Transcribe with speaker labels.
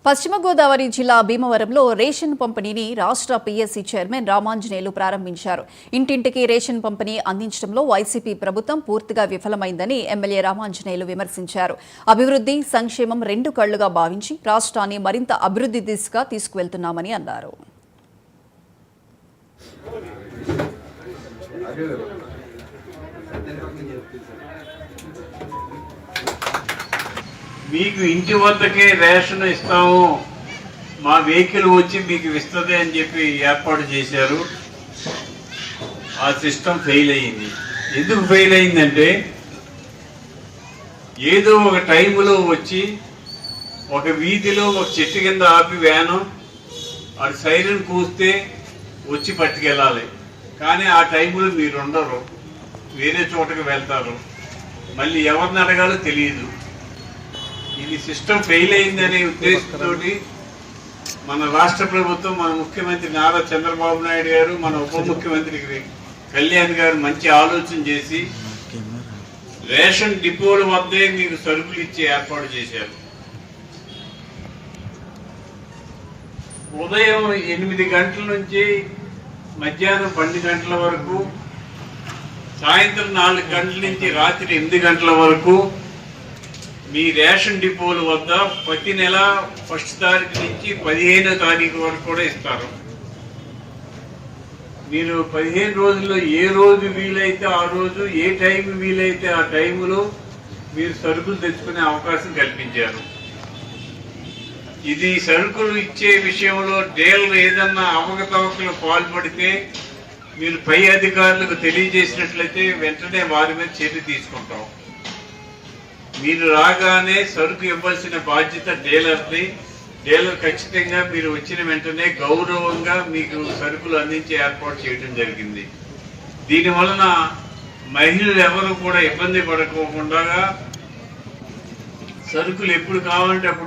Speaker 1: పశ్చిమ గోదావరి జిల్లా భీమవరంలో రేషన్ పంపిణీని రాష్ట్ర పీఎస్సీ చైర్మన్ రామాంజనేయులు ప్రారంభించారు. ఇంటింటికి రేషన్ పంపిణీ అందించడంలో వైసీపీ ప్రభుత్వం పూర్తిగా విఫలమైందని ఎమ్మెల్యే రామాంజనేయులు విమర్శించారు. అభివృద్ధి, సంక్షేమం రెండు కళ్లుగా భావించి రాష్ట్రాన్ని మరింత అభివృద్ధి దిశగా తీసుకువెళ్తున్నామని అన్నారు.
Speaker 2: మీకు ఇంటి వద్దకే రేషన్ ఇస్తాము, మా వెహికల్ వచ్చి మీకు ఇస్తుంది అని చెప్పి ఏర్పాటు చేశారు. ఆ సిస్టమ్ ఫెయిల్ అయ్యింది. ఎందుకు ఫెయిల్ అయిందంటే ఏదో ఒక టైంలో వచ్చి ఒక వీధిలో ఒక చెట్టు కింద ఆపి వ్యాను అది సైరన్ కూస్తే వచ్చి పట్టుకెళ్ళాలి. కానీ ఆ టైంలో మీరు ఉండరు, వేరే చోటకి వెళ్తారు, మళ్ళీ ఎవరిని అడగాలో తెలియదు. ఇది సిస్టమ్ ఫెయిల్ అయిందనే ఉద్దేశంతో మన రాష్ట్ర ప్రభుత్వం, మన ముఖ్యమంత్రి నారా చంద్రబాబు నాయుడు గారు, మన ఉప ముఖ్యమంత్రి కళ్యాణ్ గారు మంచి ఆలోచన చేసి రేషన్ డిపోల వద్దే మీకు సరుకులు ఇచ్చే ఏర్పాటు చేశారు. ఉదయం 8 గంటల నుంచి మధ్యాహ్నం 12 గంటల వరకు, సాయంత్రం 4 గంటల నుంచి రాత్రి 8 గంటల వరకు మీ రేషన్ డిపోల వద్ద ప్రతి నెల 1వ తారీఖు నుంచి 15వ తారీఖు వరకు కూడా ఇస్తారు. మీరు 15 రోజుల్లో ఏ రోజు వీలైతే ఆ రోజు, ఏ టైం వీలైతే ఆ టైంలో మీరు సరుకులు తెచ్చుకునే అవకాశం కల్పించారు. ఇది సరుకులు ఇచ్చే విషయంలో డీలర్ ఏదన్నా అవకతవకలు పాల్పడితే మీరు పై అధికారులకు తెలియజేసినట్లయితే వెంటనే వారి మీద చర్య తీసుకుంటాం. మీరు రాగానే సరుకు ఇవ్వాల్సిన బాధ్యత డీలర్ది. డీలర్ ఖచ్చితంగా మీరు వచ్చిన వెంటనే గౌరవంగా మీకు సరుకులు అందించే ఏర్పాటు చేయడం జరిగింది. దీనివలన మహిళలు ఎవరు కూడా ఇబ్బంది పడకోకుండా సరుకులు ఎప్పుడు కావాలంటే అప్పుడు